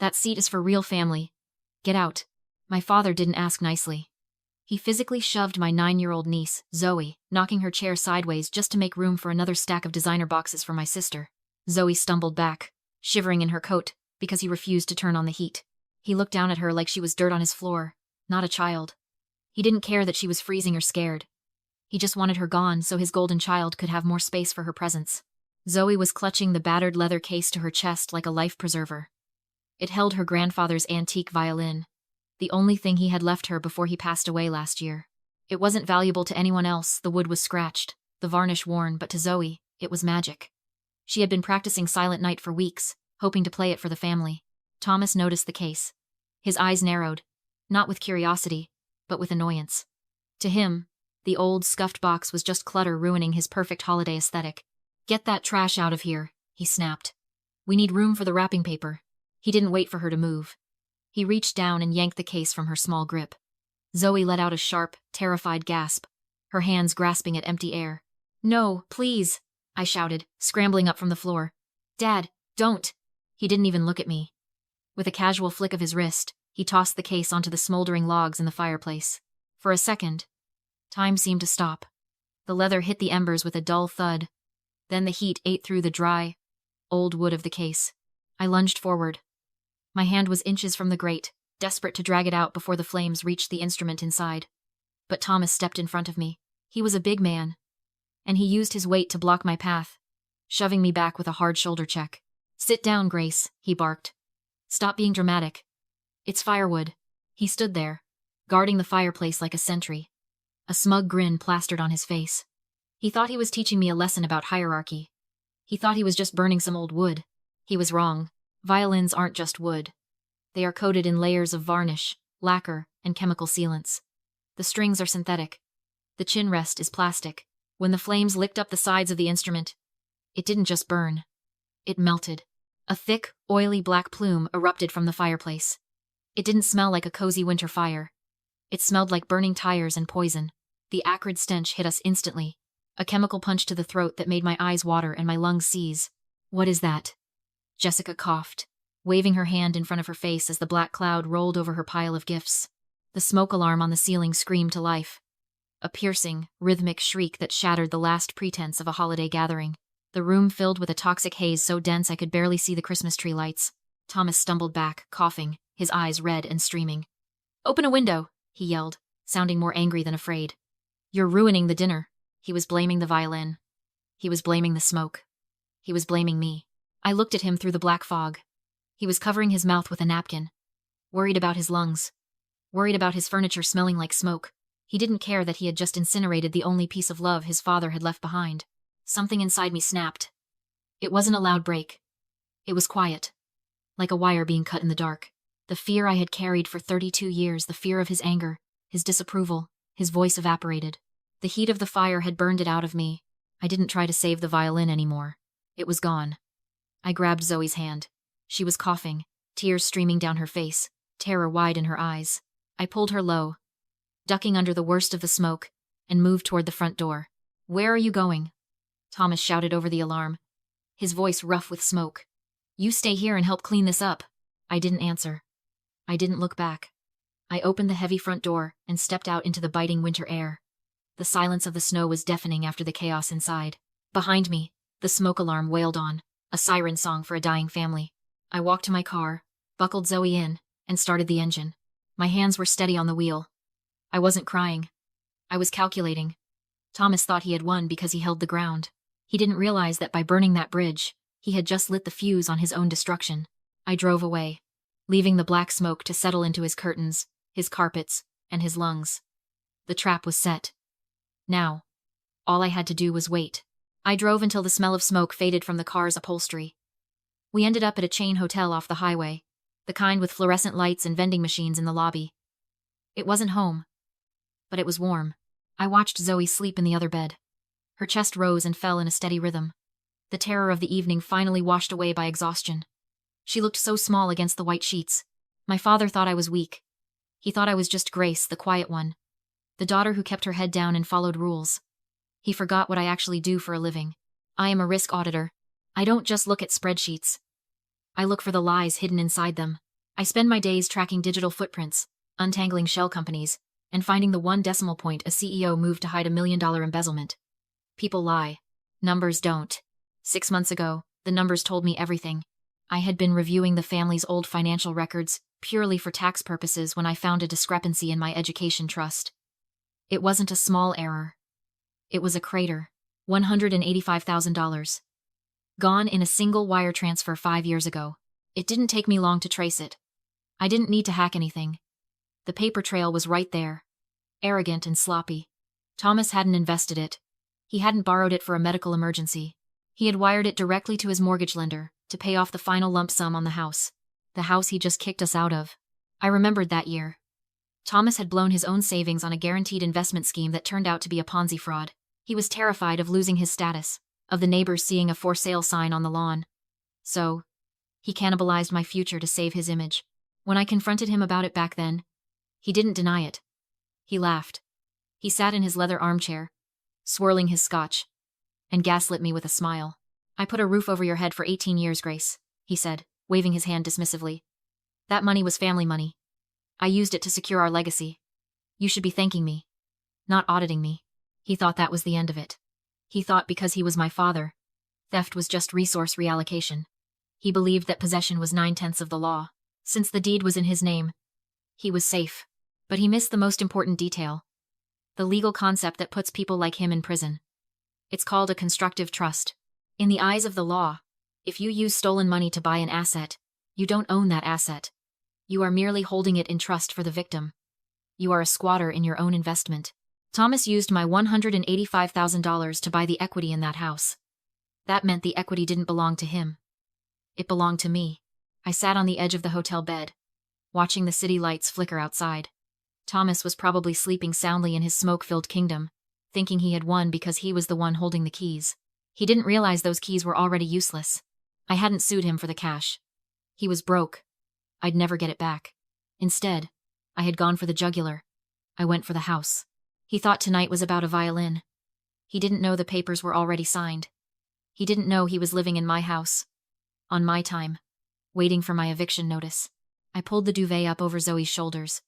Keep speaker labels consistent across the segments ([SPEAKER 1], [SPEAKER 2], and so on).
[SPEAKER 1] That seat is for real family. Get out. My father didn't ask nicely. He physically shoved my 9-year-old niece, Zoe, knocking her chair sideways just to make room for another stack of designer boxes for my sister. Zoe stumbled back, shivering in her coat, because he refused to turn on the heat. He looked down at her like she was dirt on his floor, not a child. He didn't care that she was freezing or scared. He just wanted her gone so his golden child could have more space for her presence. Zoe was clutching the battered leather case to her chest like a life preserver. It held her grandfather's antique violin, the only thing he had left her before he passed away last year. It wasn't valuable to anyone else, the wood was scratched, the varnish worn, but to Zoe, it was magic. She had been practicing Silent Night for weeks, hoping to play it for the family. Thomas noticed the case. His eyes narrowed, not with curiosity, but with annoyance. To him, the old, scuffed box was just clutter ruining his perfect holiday aesthetic. "Get that trash out of here," he snapped. "We need room for the wrapping paper." He didn't wait for her to move. He reached down and yanked the case from her small grip. Zoe let out a sharp, terrified gasp, her hands grasping at empty air. "No, please," I shouted, scrambling up from the floor. "Dad, don't." He didn't even look at me. With a casual flick of his wrist, he tossed the case onto the smoldering logs in the fireplace. For a second, time seemed to stop. The leather hit the embers with a dull thud. Then the heat ate through the dry, old wood of the case. I lunged forward. My hand was inches from the grate, desperate to drag it out before the flames reached the instrument inside. But Thomas stepped in front of me. He was a big man, and he used his weight to block my path, shoving me back with a hard shoulder check. "Sit down, Grace," he barked. "Stop being dramatic. It's firewood." He stood there, guarding the fireplace like a sentry, a smug grin plastered on his face. He thought he was teaching me a lesson about hierarchy. He thought he was just burning some old wood. He was wrong. Violins aren't just wood. They are coated in layers of varnish, lacquer, and chemical sealants. The strings are synthetic. The chin rest is plastic. When the flames licked up the sides of the instrument, it didn't just burn. It melted. A thick, oily black plume erupted from the fireplace. It didn't smell like a cozy winter fire. It smelled like burning tires and poison. The acrid stench hit us instantly, a chemical punch to the throat that made my eyes water and my lungs seize. "What is that?" Jessica coughed, waving her hand in front of her face as the black cloud rolled over her pile of gifts. The smoke alarm on the ceiling screamed to life, a piercing, rhythmic shriek that shattered the last pretense of a holiday gathering. The room filled with a toxic haze so dense I could barely see the Christmas tree lights. Thomas stumbled back, coughing, his eyes red and streaming. "Open a window," he yelled, sounding more angry than afraid. "You're ruining the dinner." He was blaming the violin. He was blaming the smoke. He was blaming me. I looked at him through the black fog. He was covering his mouth with a napkin, worried about his lungs, worried about his furniture smelling like smoke. He didn't care that he had just incinerated the only piece of love his father had left behind. Something inside me snapped. It wasn't a loud break. It was quiet, like a wire being cut in the dark. The fear I had carried for 32 years, the fear of his anger, his disapproval, his voice evaporated. The heat of the fire had burned it out of me. I didn't try to save the violin anymore. It was gone. I grabbed Zoe's hand. She was coughing, tears streaming down her face, terror wide in her eyes. I pulled her low, ducking under the worst of the smoke, and moved toward the front door. "Where are you going?" Thomas shouted over the alarm, his voice rough with smoke. "You stay here and help clean this up." I didn't answer. I didn't look back. I opened the heavy front door and stepped out into the biting winter air. The silence of the snow was deafening after the chaos inside. Behind me, the smoke alarm wailed on, a siren song for a dying family. I walked to my car, buckled Zoe in, and started the engine. My hands were steady on the wheel. I wasn't crying. I was calculating. Thomas thought he had won because he held the ground. He didn't realize that by burning that bridge, he had just lit the fuse on his own destruction. I drove away, leaving the black smoke to settle into his curtains, his carpets, and his lungs. The trap was set. Now, all I had to do was wait. I drove until the smell of smoke faded from the car's upholstery. We ended up at a chain hotel off the highway, the kind with fluorescent lights and vending machines in the lobby. It wasn't home, but it was warm. I watched Zoe sleep in the other bed. Her chest rose and fell in a steady rhythm. The terror of the evening finally washed away by exhaustion. She looked so small against the white sheets. My father thought I was weak. He thought I was just Grace, the quiet one, the daughter who kept her head down and followed rules. He forgot what I actually do for a living. I am a risk auditor. I don't just look at spreadsheets. I look for the lies hidden inside them. I spend my days tracking digital footprints, untangling shell companies, and finding the one decimal point a CEO moved to hide $1 million embezzlement. People lie. Numbers don't. 6 months ago, the numbers told me everything. I had been reviewing the family's old financial records purely for tax purposes when I found a discrepancy in my education trust. It wasn't a small error. It was a crater. $185,000. Gone in a single wire transfer 5 years ago. It didn't take me long to trace it. I didn't need to hack anything. The paper trail was right there. Arrogant and sloppy. Thomas hadn't invested it. He hadn't borrowed it for a medical emergency. He had wired it directly to his mortgage lender to pay off the final lump sum on the house. The house he just kicked us out of. I remembered that year. Thomas had blown his own savings on a guaranteed investment scheme that turned out to be a Ponzi fraud. He was terrified of losing his status, of the neighbors seeing a for sale sign on the lawn. So, he cannibalized my future to save his image. When I confronted him about it back then, he didn't deny it. He laughed. He sat in his leather armchair, swirling his scotch, and gaslit me with a smile. I put a roof over your head for 18 years, Grace, he said, waving his hand dismissively. That money was family money. I used it to secure our legacy. You should be thanking me, not auditing me. He thought that was the end of it. He thought because he was my father, theft was just resource reallocation. He believed that possession was 9/10 of the law. Since the deed was in his name, he was safe. But he missed the most important detail. The legal concept that puts people like him in prison. It's called a constructive trust. In the eyes of the law, if you use stolen money to buy an asset, you don't own that asset. You are merely holding it in trust for the victim. You are a squatter in your own investment. Thomas used my $185,000 to buy the equity in that house. That meant the equity didn't belong to him. It belonged to me. I sat on the edge of the hotel bed, watching the city lights flicker outside. Thomas was probably sleeping soundly in his smoke-filled kingdom, thinking he had won because he was the one holding the keys. He didn't realize those keys were already useless. I hadn't sued him for the cash. He was broke. I'd never get it back. Instead, I had gone for the jugular. I went for the house. He thought tonight was about a violin. He didn't know the papers were already signed. He didn't know he was living in my house. On my time. Waiting for my eviction notice. I pulled the duvet up over Zoe's shoulders.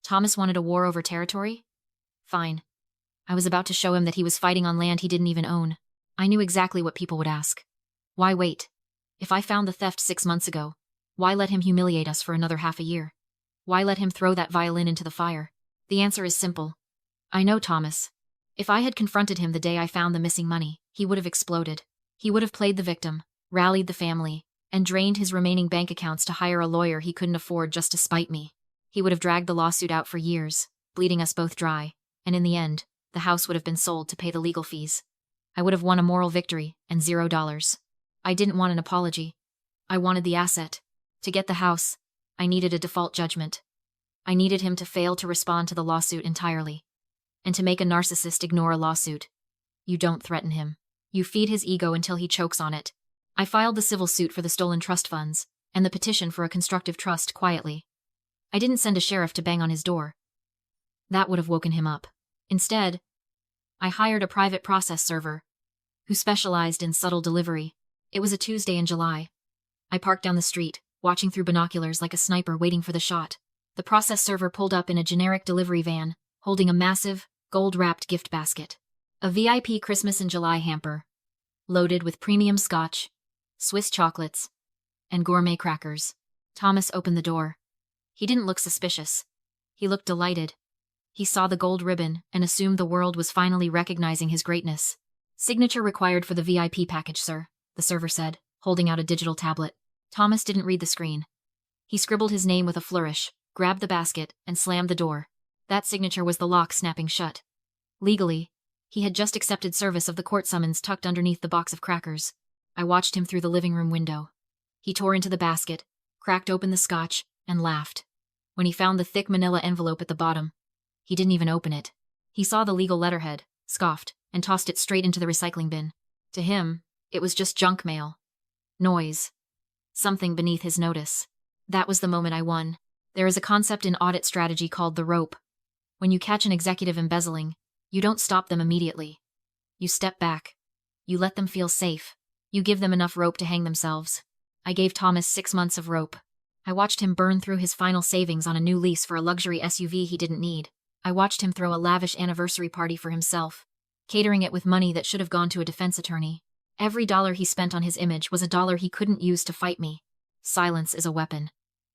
[SPEAKER 1] Thomas wanted a war over territory? Fine. I was about to show him that he was fighting on land he didn't even own. I knew exactly what people would ask. Why wait? If I found the theft 6 months ago, why let him humiliate us for another half a year? Why let him throw that violin into the fire? The answer is simple. I know Thomas. If I had confronted him the day I found the missing money, he would have exploded. He would have played the victim, rallied the family, and drained his remaining bank accounts to hire a lawyer he couldn't afford just to spite me. He would have dragged the lawsuit out for years, bleeding us both dry, and in the end, the house would have been sold to pay the legal fees. I would have won a moral victory and $0. I didn't want an apology. I wanted the asset. To get the house, I needed a default judgment. I needed him to fail to respond to the lawsuit entirely. And to make a narcissist ignore a lawsuit. You don't threaten him. You feed his ego until he chokes on it. I filed the civil suit for the stolen trust funds, and the petition for a constructive trust quietly. I didn't send a sheriff to bang on his door. That would have woken him up. Instead, I hired a private process server, who specialized in subtle delivery. It was a Tuesday in July. I parked down the street, watching through binoculars like a sniper waiting for the shot. The process server pulled up in a generic delivery van, holding a massive, gold-wrapped gift basket. A VIP Christmas in July hamper, loaded with premium scotch, Swiss chocolates, and gourmet crackers. Thomas opened the door. He didn't look suspicious. He looked delighted. He saw the gold ribbon and assumed the world was finally recognizing his greatness. Signature required for the VIP package, sir, the server said, holding out a digital tablet. Thomas didn't read the screen. He scribbled his name with a flourish, grabbed the basket, and slammed the door. That signature was the lock snapping shut. Legally, he had just accepted service of the court summons tucked underneath the box of crackers. I watched him through the living room window. He tore into the basket, cracked open the scotch, and laughed. When he found the thick manila envelope at the bottom, he didn't even open it. He saw the legal letterhead, scoffed, and tossed it straight into the recycling bin. To him, it was just junk mail. Noise. Something beneath his notice. That was the moment I won. There is a concept in audit strategy called the rope. When you catch an executive embezzling, you don't stop them immediately. You step back. You let them feel safe. You give them enough rope to hang themselves. I gave Thomas 6 months of rope. I watched him burn through his final savings on a new lease for a luxury SUV he didn't need. I watched him throw a lavish anniversary party for himself, catering it with money that should have gone to a defense attorney. Every dollar he spent on his image was a dollar he couldn't use to fight me. Silence is a weapon.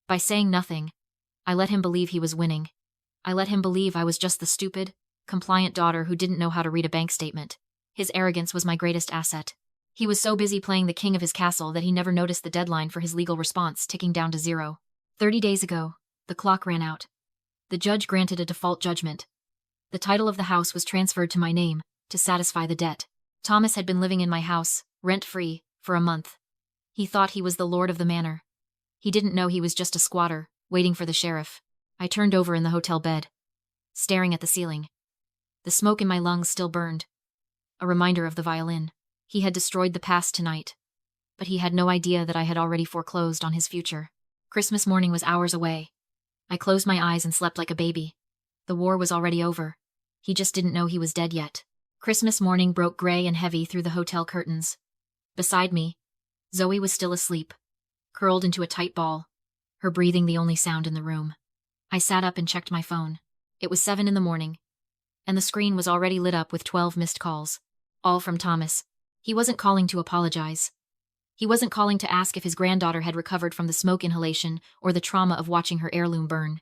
[SPEAKER 1] By saying nothing, I let him believe he was winning. I let him believe I was just the stupid, compliant daughter who didn't know how to read a bank statement. His arrogance was my greatest asset. He was so busy playing the king of his castle that he never noticed the deadline for his legal response ticking down to 0. 30 days ago, the clock ran out. The judge granted a default judgment. The title of the house was transferred to my name, to satisfy the debt. Thomas had been living in my house, rent-free, for a month. He thought he was the lord of the manor. He didn't know he was just a squatter, waiting for the sheriff. I turned over in the hotel bed, staring at the ceiling. The smoke in my lungs still burned. A reminder of the violin. He had destroyed the past tonight. But he had no idea that I had already foreclosed on his future. Christmas morning was hours away. I closed my eyes and slept like a baby. The war was already over. He just didn't know he was dead yet. Christmas morning broke gray and heavy through the hotel curtains. Beside me, Zoe was still asleep, curled into a tight ball, her breathing the only sound in the room. I sat up and checked my phone. It was 7 in the morning, and the screen was already lit up with 12 missed calls. All from Thomas. He wasn't calling to apologize. He wasn't calling to ask if his granddaughter had recovered from the smoke inhalation or the trauma of watching her heirloom burn.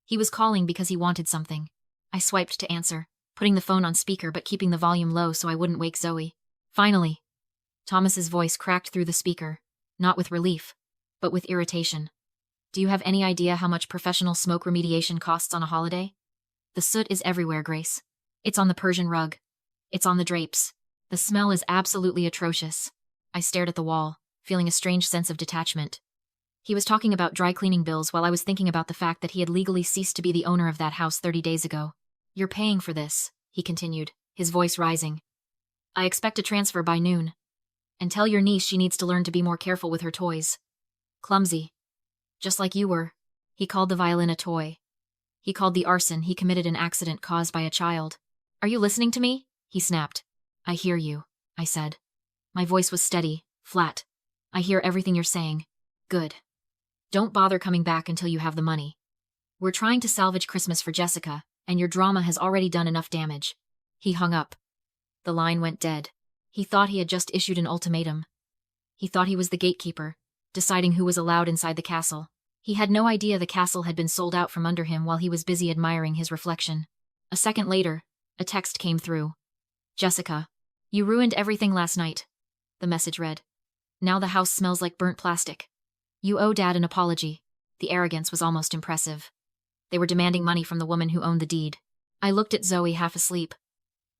[SPEAKER 1] He was calling because he wanted something. I swiped to answer, putting the phone on speaker but keeping the volume low so I wouldn't wake Zoe. Finally, Thomas's voice cracked through the speaker, not with relief, but with irritation. Do you have any idea how much professional smoke remediation costs on a holiday? The soot is everywhere, Grace. It's on the Persian rug. It's on the drapes. The smell is absolutely atrocious. I stared at the wall, feeling a strange sense of detachment. He was talking about dry cleaning bills while I was thinking about the fact that he had legally ceased to be the owner of that house 30 days ago. You're paying for this, he continued, his voice rising. I expect a transfer by noon. And tell your niece she needs to learn to be more careful with her toys. Clumsy. Just like you were. He called the violin a toy. He called the arson he committed an accident caused by a child. Are you listening to me? He snapped. I hear you, I said. My voice was steady, flat. I hear everything you're saying. Good. Don't bother coming back until you have the money. We're trying to salvage Christmas for Jessica, and your drama has already done enough damage. He hung up. The line went dead. He thought he had just issued an ultimatum. He thought he was the gatekeeper, deciding who was allowed inside the castle. He had no idea the castle had been sold out from under him while he was busy admiring his reflection. A second later, a text came through. Jessica, you ruined everything last night. The message read. Now the house smells like burnt plastic. You owe Dad an apology. The arrogance was almost impressive. They were demanding money from the woman who owned the deed. I looked at Zoe half asleep,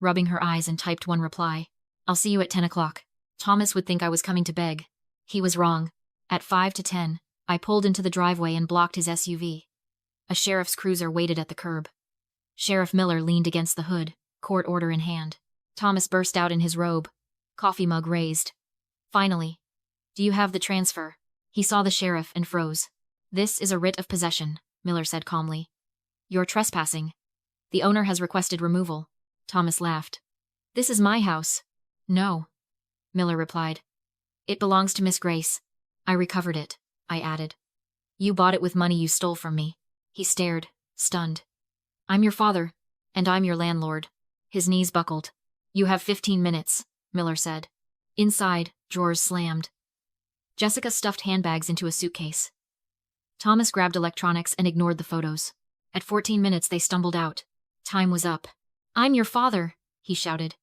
[SPEAKER 1] rubbing her eyes, and typed one reply. I'll see you at 10 o'clock. Thomas would think I was coming to beg. He was wrong. At 5 to 10, I pulled into the driveway and blocked his SUV. A sheriff's cruiser waited at the curb. Sheriff Miller leaned against the hood, court order in hand. Thomas burst out in his robe, coffee mug raised. Finally. Do you have the transfer? He saw the sheriff and froze. This is a writ of possession, Miller said calmly. You're trespassing. The owner has requested removal. Thomas laughed. This is my house. No, Miller replied. It belongs to Miss Grace. I recovered it, I added. You bought it with money you stole from me. He stared, stunned. I'm your father, and I'm your landlord. His knees buckled. You have 15 minutes, Miller said. Inside, drawers slammed. Jessica stuffed handbags into a suitcase. Thomas grabbed electronics and ignored the photos. At 14 minutes they stumbled out. Time was up. I'm your father, he shouted.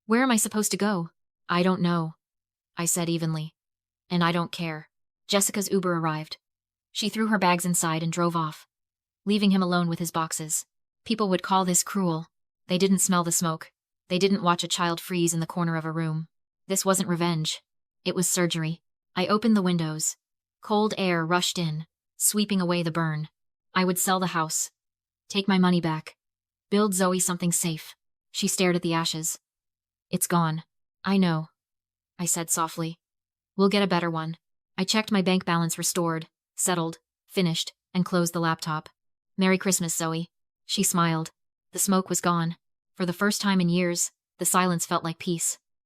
[SPEAKER 1] Where am I supposed to go? I don't know, I said evenly. And I don't care. Jessica's Uber arrived. She threw her bags inside and drove off, leaving him alone with his boxes. People would call this cruel. They didn't smell the smoke. They didn't watch a child freeze in the corner of a room. This wasn't revenge. It was surgery. I opened the windows. Cold air rushed in, sweeping away the burn. I would sell the house. Take my money back. Build Zoe something safe. She stared at the ashes. It's gone. I know, I said softly. We'll get a better one. I checked my bank balance restored, settled, finished, and closed the laptop. Merry Christmas, Zoe. She smiled. The smoke was gone. For the first time in years, the silence felt like peace.